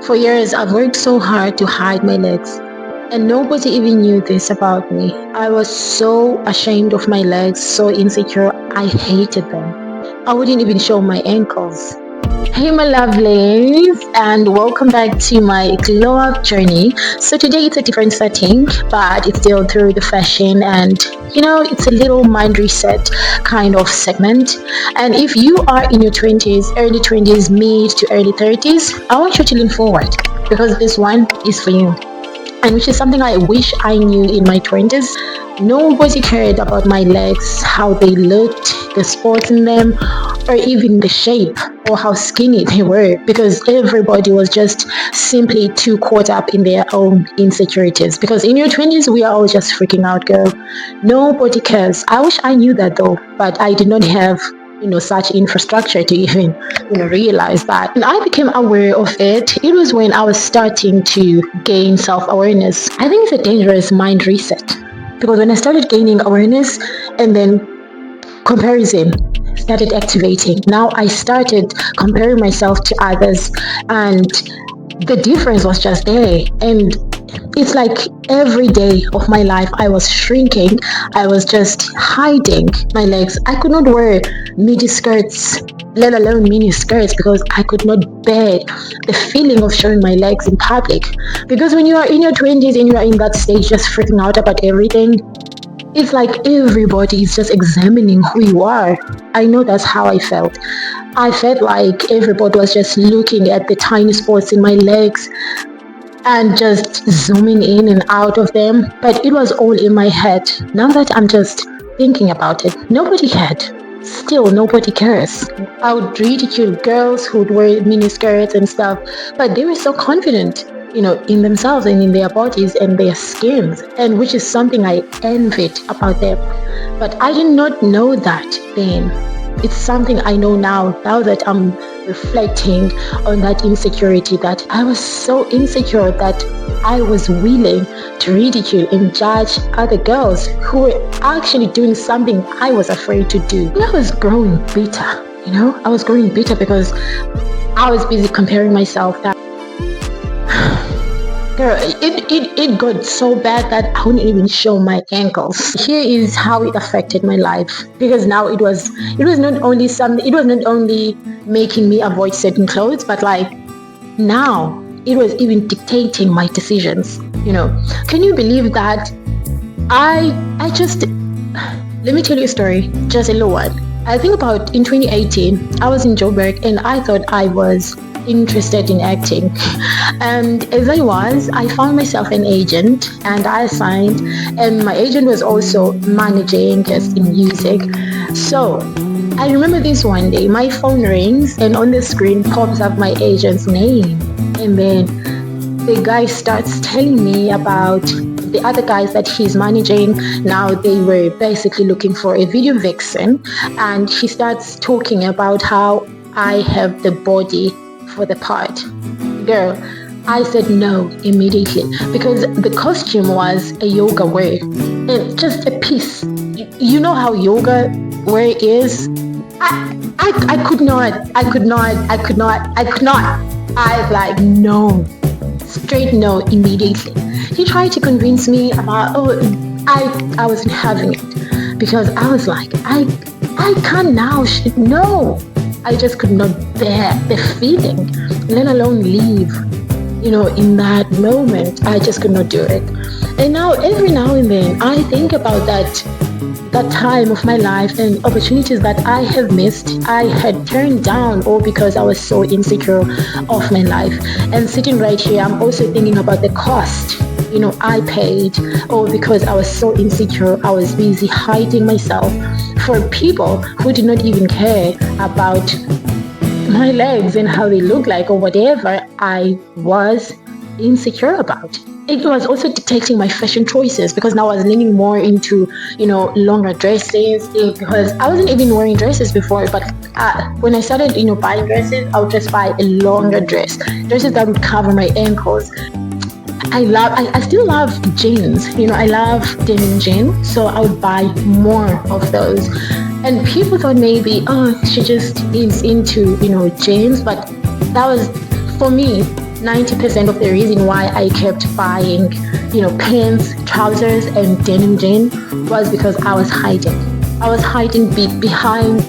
For years, I've worked so hard to hide my legs, and nobody even knew this about me. I was so ashamed of my legs, so insecure, I hated them. I wouldn't even show my ankles. Hey, my lovelies, and welcome back to my glow up journey. So, today it's a different setting, but it's still through the fashion, and it's a little mind reset kind of segment. And if you are in your 20s, early 20s, mid to early 30s, I want you to lean forward because this one is for you, and which is something I wish I knew in my 20s. Nobody cared about my legs, how they looked, the sports in them, or even the shape or how skinny they were, because everybody was just simply too caught up in their own insecurities. Because in your 20s, we are all just freaking out, girl. Nobody cares. I wish I knew that though, but I did not have such infrastructure to even realize that. And I became aware of it was when I was starting to gain self-awareness. I think it's a dangerous mind reset, because when I started gaining awareness and then comparison started activating, now I started comparing myself to others, and the difference was just there. And it's like every day of my life I was shrinking. I was just hiding my legs. I could not wear midi skirts, let alone mini skirts, because I could not bear the feeling of showing my legs in public. Because when you are in your 20s and you are in that stage just freaking out about everything, it's like everybody is just examining who you are. I know that's how I felt. I felt like everybody was just looking at the tiny spots in my legs and just zooming in and out of them. But it was all in my head. Now that I'm just thinking about it, nobody cared. Still, nobody cares. I would ridicule girls who would wear mini skirts and stuff, but they were so confident, in themselves and in their bodies and their skins, and which is something I envied about them. But I did not know that then. It's something I know now that I'm reflecting on that insecurity, that I was so insecure that I was willing to ridicule and judge other girls who were actually doing something I was afraid to do. And I was growing bitter, I was growing bitter because I was busy comparing myself. That girl, it got so bad that I wouldn't even show my ankles. Here is how it affected my life, because now it was not only making me avoid certain clothes, but like now it was even dictating my decisions. Can you believe that? I just, let me tell you a story, just a little one. I think about in 2018, I was in Joburg and I thought I was interested in acting, and as I found myself an agent, and I signed, and my agent was also managing us in music. So I remember this one day, my phone rings and on the screen pops up my agent's name, and then the guy starts telling me about the other guys that he's managing. Now they were basically looking for a video vixen, and he starts talking about how I have the body for the part. Girl, I said no immediately, because the costume was a yoga wear and just a piece. You know how yoga wear is? I could not. I was like, no, straight no immediately. He tried to convince me about, I wasn't having it, because I was like, I can't now, no. I just could not bear the feeling, let alone leave, in that moment. I just could not do it. And now, every now and then, I think about that time of my life and opportunities that I have missed, I had turned down, all because I was so insecure of my life. And sitting right here, I'm also thinking about the cost I paid, all because I was so insecure. I was busy hiding myself for people who did not even care about my legs and how they look like, or whatever I was insecure about. It was also dictating my fashion choices, because now I was leaning more into longer dresses, because I wasn't even wearing dresses before. But when I started buying dresses, I would just buy a longer dresses that would cover my ankles. I still love jeans, I love denim jeans, so I would buy more of those. And people thought maybe, she just is into, jeans, but that was, for me, 90% of the reason why I kept buying, pants, trousers, and denim jean was because I was hiding. I was hiding behind,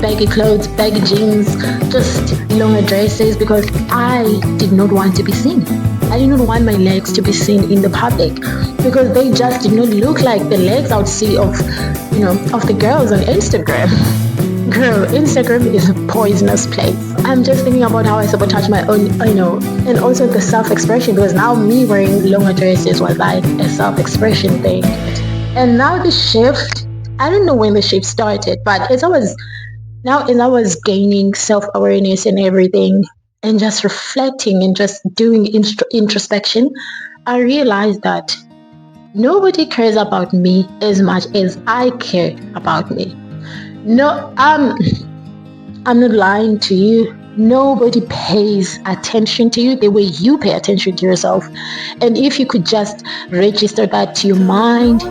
baggy clothes, baggy jeans, just longer dresses because I did not want to be seen. I did not want my legs to be seen in the public because they just did not look like the legs I would see of the girls on Instagram. Girl, Instagram is a poisonous place. I'm just thinking about how I sabotage my own, and also the self-expression because now me wearing longer dresses was like a self-expression thing. And now the shift, I don't know when the shift started, but as I was gaining self-awareness and everything and just reflecting and just doing introspection, I realized that nobody cares about me as much as I care about me. No, I'm not lying to you. Nobody pays attention to you the way you pay attention to yourself. And if you could just register that to your mind,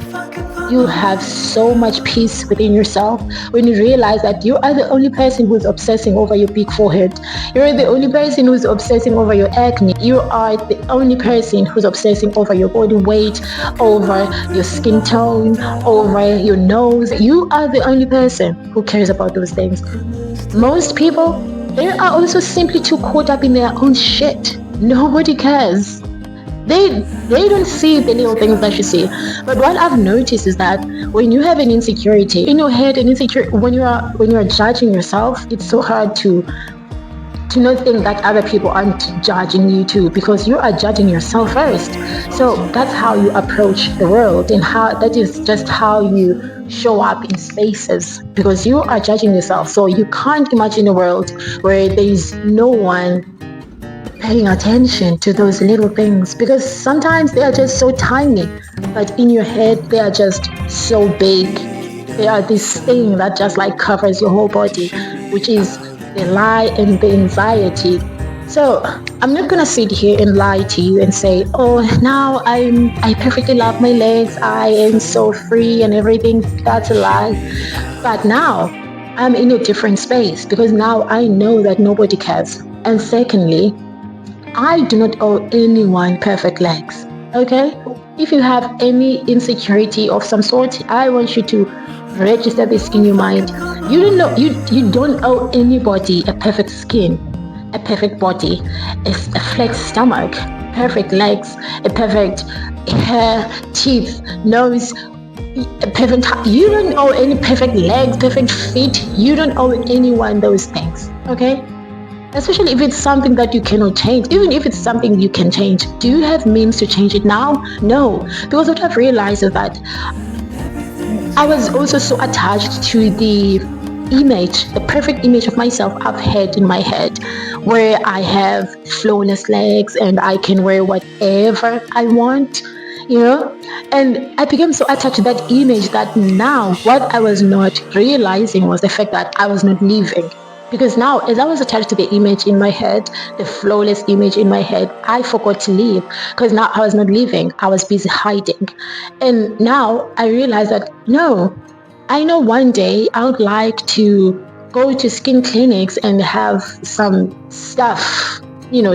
you have so much peace within yourself when you realize that you are the only person who's obsessing over your big forehead. You're the only person who's obsessing over your acne. You are the only person who's obsessing over your body weight, over your skin tone, over your nose. You are the only person who cares about those things. Most people, they are also simply too caught up in their own shit. Nobody cares. They don't see the little things that you see. But what I've noticed is that when you have an insecurity in your head, when you are judging yourself, it's so hard to not think that other people aren't judging you too, because you are judging yourself first. So that's how you approach the world, and how that is just how you show up in spaces, because you are judging yourself. So you can't imagine a world where there is no one paying attention to those little things, because sometimes they are just so tiny, but in your head they are just so big. They are this thing that just like covers your whole body, which is the lie and the anxiety. So I'm not gonna sit here and lie to you and say, oh, now I perfectly love my legs, I am so free and everything. That's a lie. But now I'm in a different space because now I know that nobody cares. And secondly, I do not owe anyone perfect legs. Okay? If you have any insecurity of some sort, I want you to register this in your mind. You don't owe anybody a perfect skin, a perfect body, a flat stomach, perfect legs, a perfect hair, teeth, nose, perfect. You don't owe any perfect legs, perfect feet. You don't owe anyone those things. Okay? Especially if it's something that you cannot change. Even if it's something you can change, do you have means to change it now? No. Because what I've realized is that I was also so attached to the perfect image of myself I've had in my head, where I have flawless legs and I can wear whatever I want, and I became so attached to that image that now what I was not realizing was the fact that I was not living. Because now, as I was attached to the image in my head, the flawless image in my head, I forgot to live. Because now I was not living, I was busy hiding. And now I realized that no, I know one day I would like to go to skin clinics and have some stuff,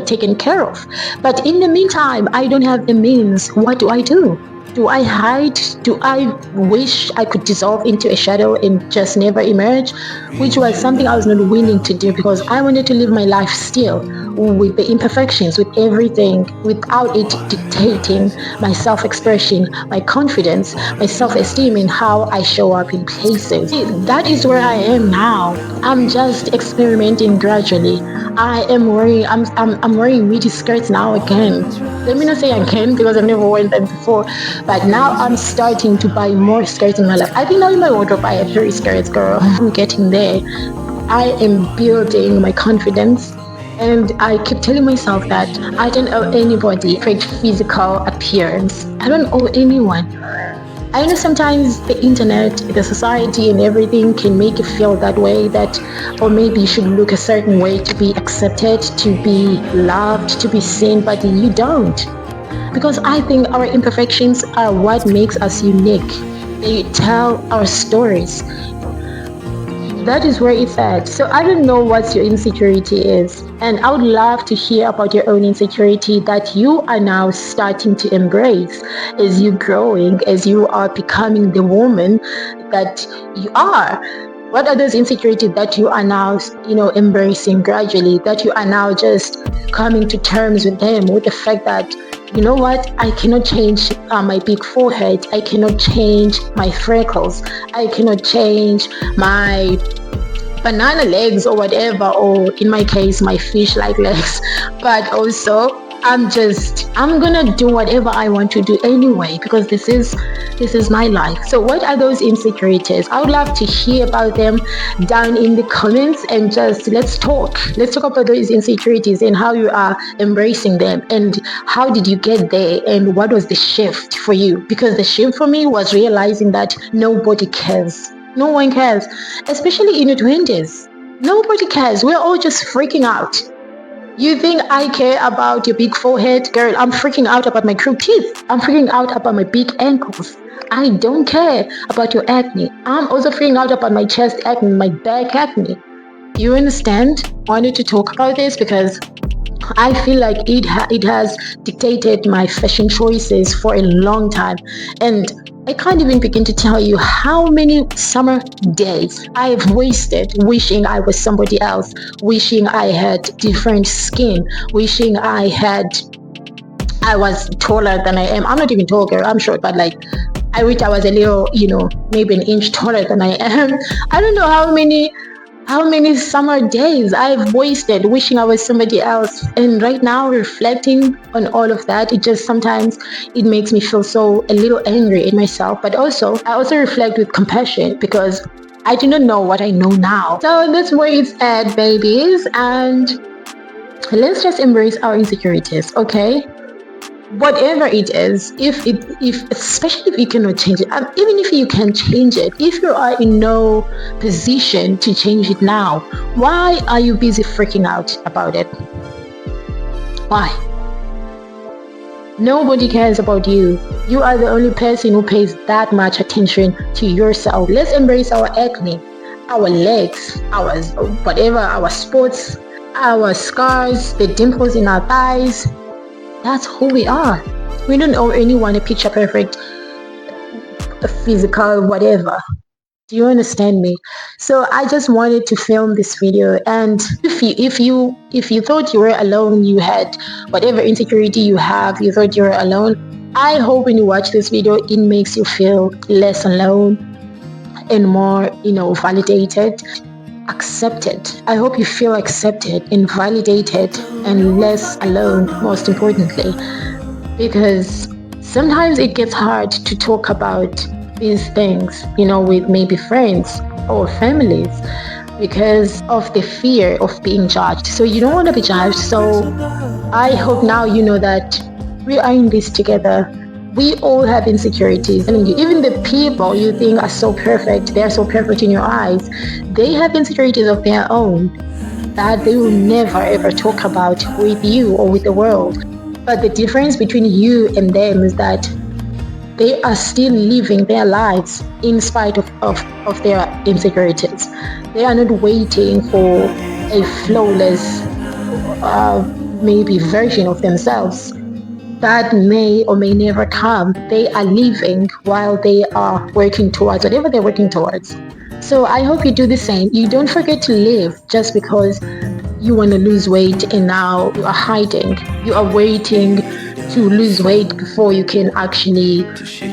taken care of. But in the meantime, I don't have the means. What do I do? Do I hide? Do I wish I could dissolve into a shadow and just never emerge? Which was something I was not willing to do because I wanted to live my life still with the imperfections, with everything, without it dictating my self-expression, my confidence, my self-esteem in how I show up in places. That is where I am now. I'm just experimenting gradually. I'm wearing midi skirts now again. Let me not say again because I've never worn them before, but now I'm starting to buy more skirts in my life. I think now in my wardrobe I have 3 skirts, girl. I'm getting there. I am building my confidence, and I keep telling myself that I don't owe anybody a great physical appearance. I don't owe anyone. I know sometimes the internet, the society and everything can make you feel that way, that or maybe you should look a certain way to be accepted, to be loved, to be seen, but you don't. Because I think our imperfections are what makes us unique. They tell our stories. That is where it's at. So I don't know what your insecurity is. And I would love to hear about your own insecurity that you are now starting to embrace as you growing, as you are becoming the woman that you are. What are those insecurities that you are now, embracing gradually, that you are now just coming to terms with them, with the fact that, you know what, I cannot change my big forehead, I cannot change my freckles, I cannot change my banana legs or whatever, or in my case my fish like legs, but also I'm gonna do whatever I want to do anyway, because this is my life. So what are those insecurities? I would love to hear about them down in the comments, and just let's talk about those insecurities and how you are embracing them, and how did you get there, and what was the shift for you? Because the shift for me was realizing that nobody cares. No one cares, especially in your 20s. Nobody cares. We're all just freaking out. You think I care about your big forehead? Girl, I'm freaking out about my crooked teeth. I'm freaking out about my big ankles. I don't care about your acne. I'm also freaking out about my chest acne, my back acne. You understand? I wanted to talk about this because I feel like it has dictated my fashion choices for a long time, and I can't even begin to tell you how many summer days I've wasted wishing I was somebody else, wishing I had different skin, wishing I was taller than I am. I'm not even tall, girl. I'm short, but like I wish I was a little, maybe an inch taller than I am. I don't know how many summer days I've wasted wishing I was somebody else. And right now, reflecting on all of that, it just sometimes it makes me feel so a little angry at myself. But also, I also reflect with compassion because I do not know what I know now. So that's where it's at, babies. And let's just embrace our insecurities, okay? Whatever it is, if especially if you cannot change it, even if you can change it, if you are in no position to change it now, why are you busy freaking out about it? Why? Nobody cares about you. You are the only person who pays that much attention to yourself. Let's embrace our acne, our legs, our whatever, our spots, our scars, the dimples in our thighs. That's who we are. We don't owe anyone a picture perfect, a physical, whatever. Do you understand me? So I just wanted to film this video, and if you thought you were alone, you had whatever insecurity you have, you thought you were alone. I hope when you watch this video, it makes you feel less alone and more, validated, accepted. I hope you feel accepted and validated and less alone, most importantly, because sometimes it gets hard to talk about these things, with maybe friends or families because of the fear of being judged. So you don't want to be judged. So I hope now you know that we are in this together. We all have insecurities. And even the people you think are so perfect, they're so perfect in your eyes, they have insecurities of their own that they will never ever talk about with you or with the world. But the difference between you and them is that they are still living their lives in spite of their insecurities. They are not waiting for a flawless, maybe version of themselves that may or may never come. They are living while they are working towards whatever they're working towards. So I hope you do the same. You don't forget to live just because you want to lose weight and now you are hiding. You are waiting to lose weight before you can actually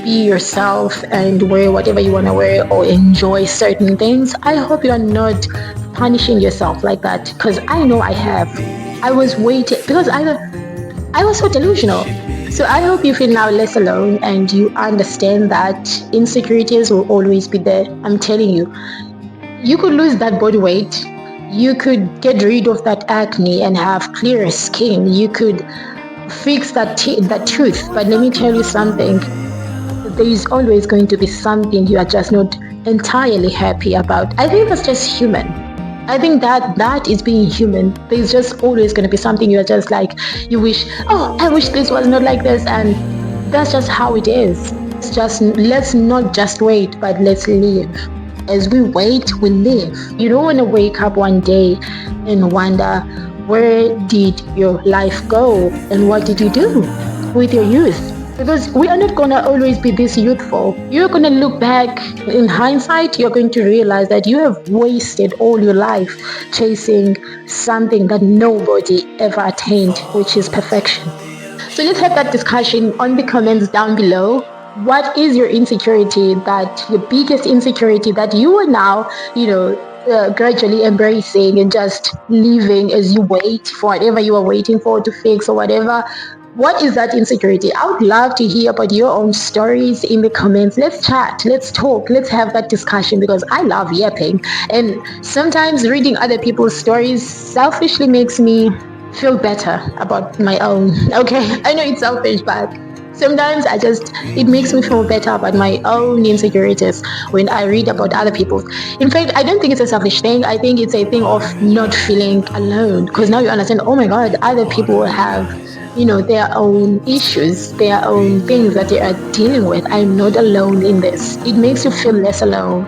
be yourself and wear whatever you want to wear or enjoy certain things. I hope you are not punishing yourself like that, because I know I have. I was waiting because I was so delusional. So I hope you feel now less alone and you understand that insecurities will always be there. I'm telling you, you could lose that body weight. You could get rid of that acne and have clearer skin. You could fix that tooth. But let me tell you something. There is always going to be something you are just not entirely happy about. I think that's just human. I think that is being human. There's just always going to be something you are just like, you wish, oh, I wish this was not like this. And that's just how it is. Let's not just wait, but let's live. As we wait, we live. You don't want to wake up one day and wonder, where did your life go and what did you do with your youth? Because we are not going to always be this youthful. You're going to look back in hindsight, you're going to realize that you have wasted all your life chasing something that nobody ever attained, which is perfection. So let's have that discussion on the comments down below. What is your insecurity, that your biggest insecurity that you are now, gradually embracing and just living as you wait for whatever you are waiting for to fix or whatever? What is that insecurity? I would love to hear about your own stories in the comments. Let's chat, let's talk, let's have that discussion because I love yapping. And sometimes reading other people's stories selfishly makes me feel better about my own. Okay, I know it's selfish, but sometimes it makes me feel better about my own insecurities when I read about other people's. In fact, I don't think it's a selfish thing. I think it's a thing of not feeling alone because now you understand, oh my God, other people have their own issues, their own things that they are dealing with. I'm not alone in this. It makes you feel less alone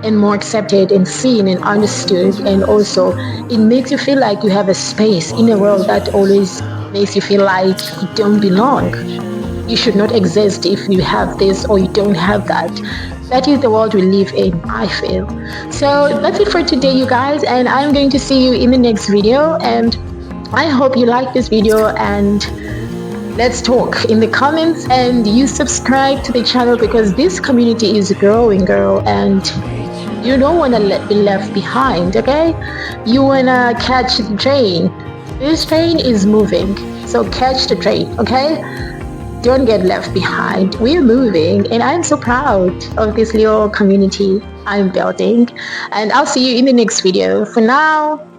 and more accepted and seen and understood. And also it makes you feel like you have a space in a world that always makes you feel like you don't belong. You should not exist if you have this or you don't have that. That is the world we live in, I feel. So that's it for today, you guys, and I'm going to see you in the next video. And I hope you like this video, and let's talk in the comments, and you subscribe to the channel because this community is growing, girl, and you don't want to be left behind. Okay, you want to catch the train. This train is moving, so catch the train. Okay, don't get left behind. We're moving, and I'm so proud of this little community I'm building. And I'll see you in the next video. For now,